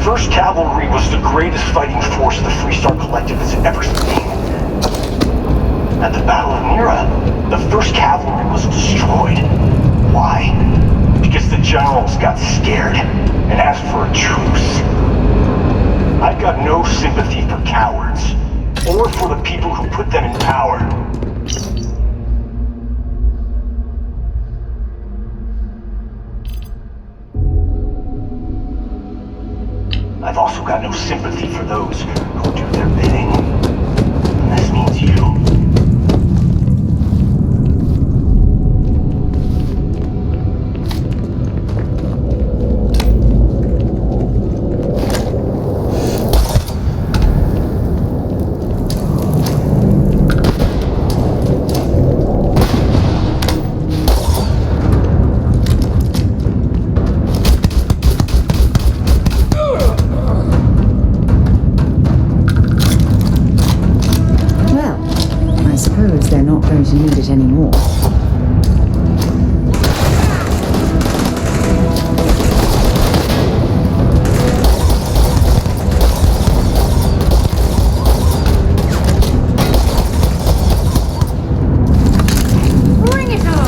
First Cavalry was the greatest fighting force the Freestar Collective has ever seen. At the Battle of Mira, the First Cavalry was destroyed. Why? Because the generals got scared and asked for a truce. I've got no sympathy for cowards, or for the people who put them in power. I've also got no sympathy for those who do their bidding. And this means you. Going to need it anymore. Bring it on!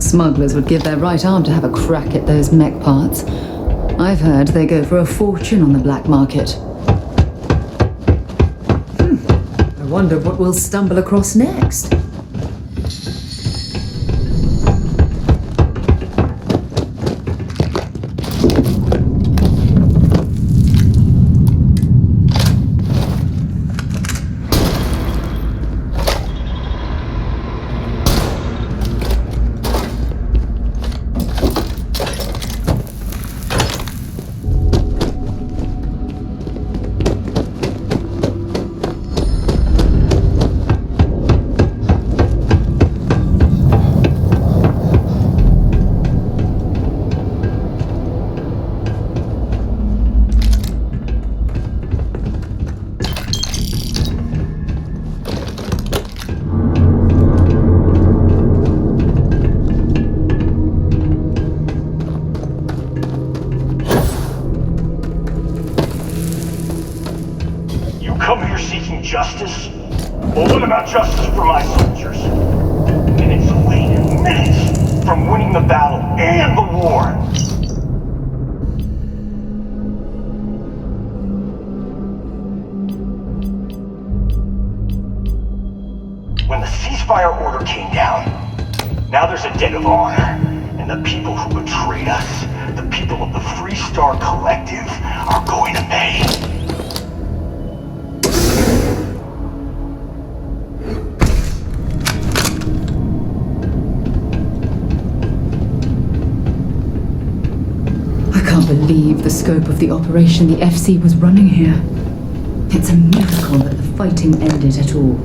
Smugglers would give their right arm to have a crack at those mech parts. I've heard they go for a fortune on the black market. I wonder what we'll stumble across next. Come here seeking justice? Well, what about justice for my soldiers? Minutes away, minutes from winning the battle and the war. When the ceasefire order came down, now there's a debt of honor. And the people who betrayed us, the people of the Free Star Collective, are going to pay. I can't believe the scope of the operation the FC was running here. It's a miracle that the fighting ended at all.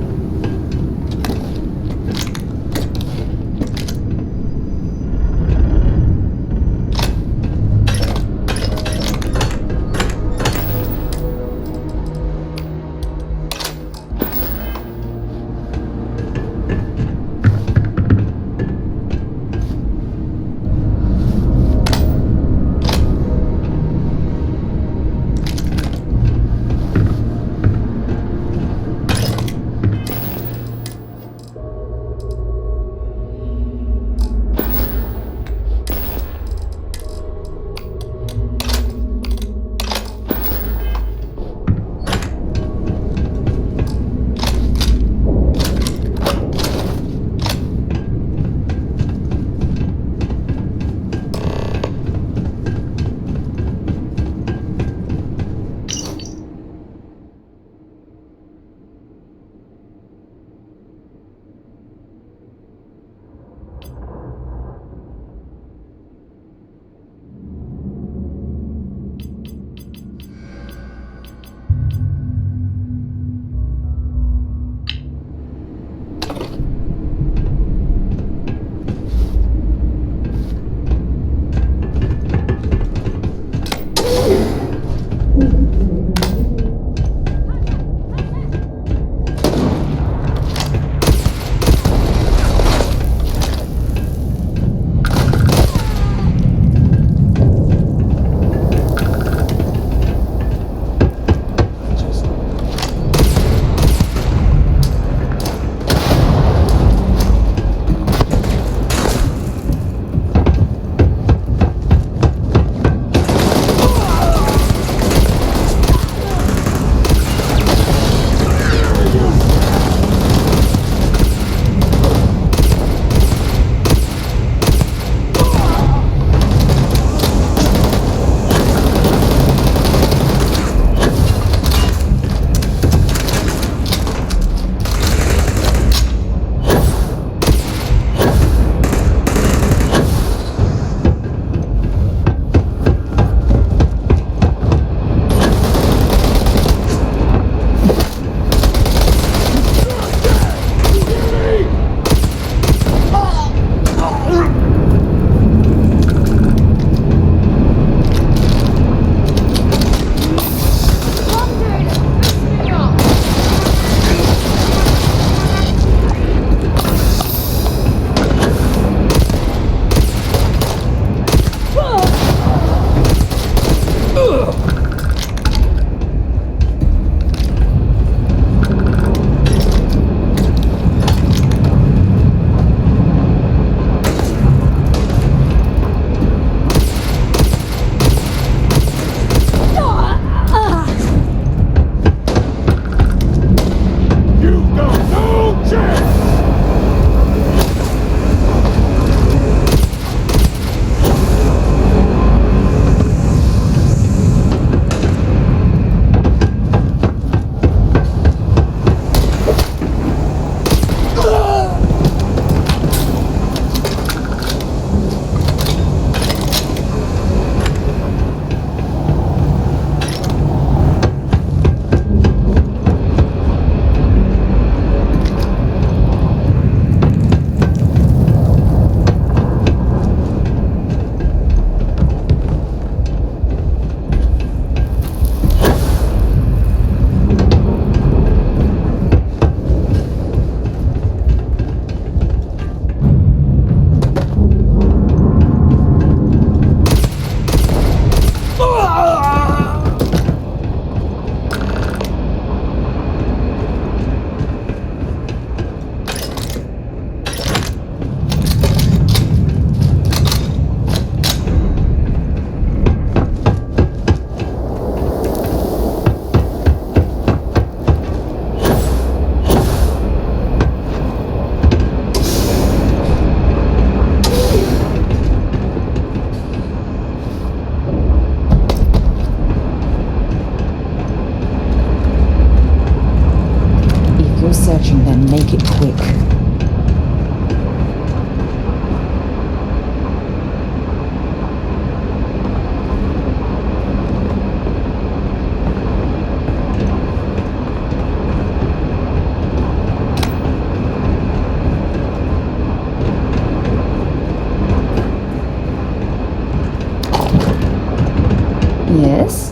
Yes?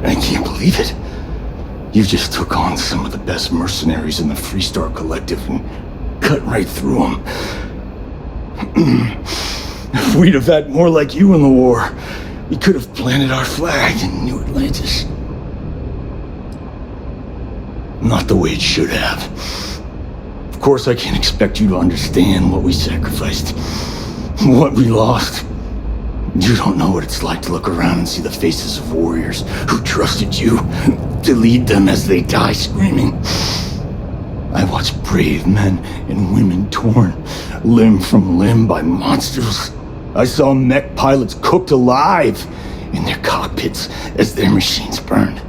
I can't believe it. You just took on some of the best mercenaries in the Freestar Collective and cut right through them. If we'd have had more like you in the war, we could have planted our flag in New Atlantis. Not the way it should have. Of course, I can't expect you to understand what we sacrificed, what we lost. You don't know what it's like to look around and see the faces of warriors who trusted you to lead them as they die screaming. I watched brave men and women torn limb from limb by monsters. I saw mech pilots cooked alive in their cockpits as their machines burned.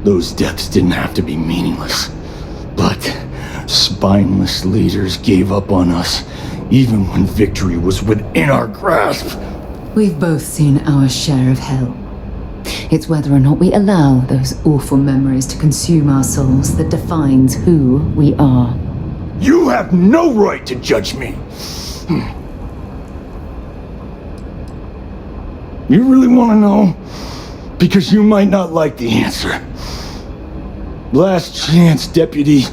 Those deaths didn't have to be meaningless, but spineless leaders gave up on us even when victory was within our grasp. We've both seen our share of hell. It's whether or not we allow those awful memories to consume our souls that defines who we are. You have no right to judge me. You really want to know? Because you might not like the answer. Last chance, Deputy.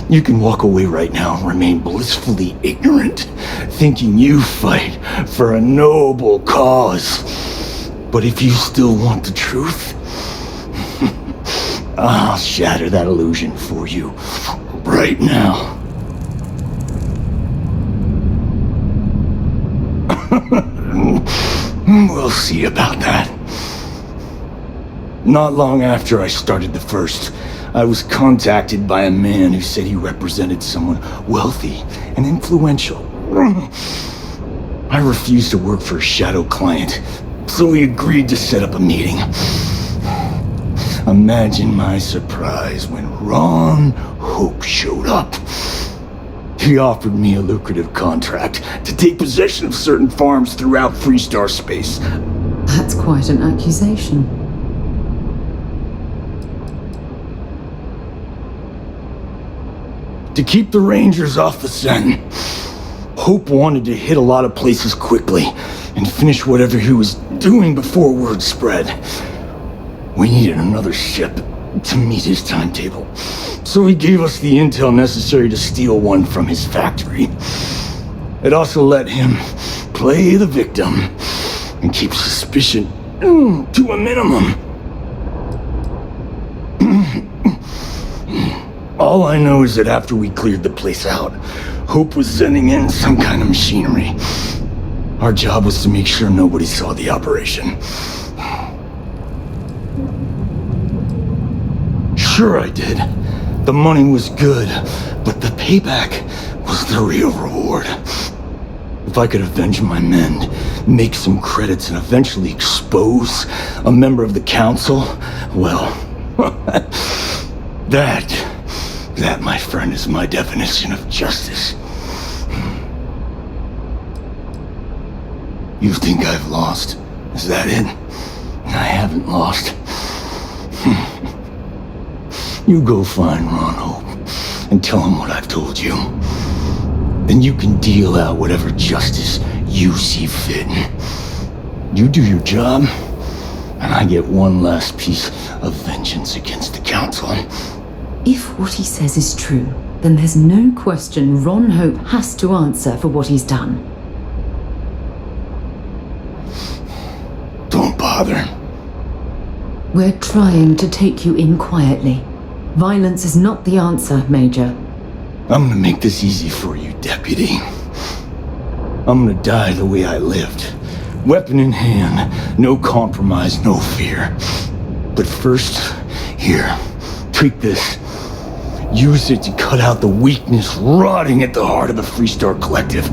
You can walk away right now and remain blissfully ignorant, thinking you fight for a noble cause. But if you still want the truth, I'll shatter that illusion for you right now. We'll see about that. Not long after I started the First, I was contacted by a man who said he represented someone wealthy and influential. I refused to work for a shadow client, so he agreed to set up a meeting. Imagine my surprise when Ron Hope showed up. He offered me a lucrative contract to take possession of certain farms throughout Freestar space. That's quite an accusation. To keep the Rangers off the Sen. Hope wanted to hit a lot of places quickly and finish whatever he was doing before word spread. We needed another ship to meet his timetable, so he gave us the intel necessary to steal one from his factory. It also let him play the victim and keep suspicion to a minimum. All I know is that after we cleared the place out, Hope was sending in some kind of machinery. Our job was to make sure nobody saw the operation. Sure I did. The money was good, but the payback was the real reward. If I could avenge my men, make some credits, and eventually expose a member of the council, well, that, my friend, is my definition of justice. You think I've lost? Is that it? I haven't lost. You go find Ron Hope and tell him what I've told you. Then you can deal out whatever justice you see fit. You do your job, and I get one last piece of vengeance against the council. If what he says is true, then there's no question Ron Hope has to answer for what he's done. Don't bother. We're trying to take you in quietly. Violence is not the answer, Major. I'm gonna make this easy for you, Deputy. I'm gonna die the way I lived. Weapon in hand, no compromise, no fear. But first, here, take this. Use it to cut out the weakness rotting at the heart of the Freestar Collective.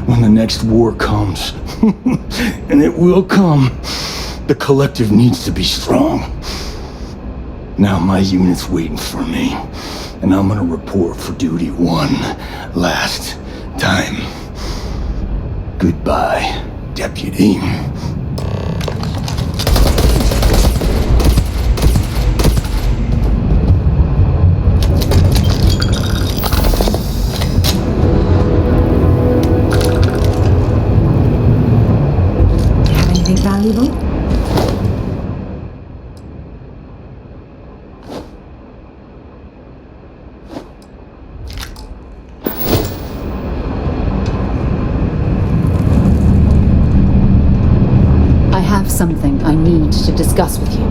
When the next war comes, and it will come, the Collective needs to be strong. Now my unit's waiting for me, and I'm gonna report for duty one last time. Goodbye, Deputy. Anything valuable? I have something I need to discuss with you.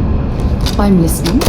I'm listening.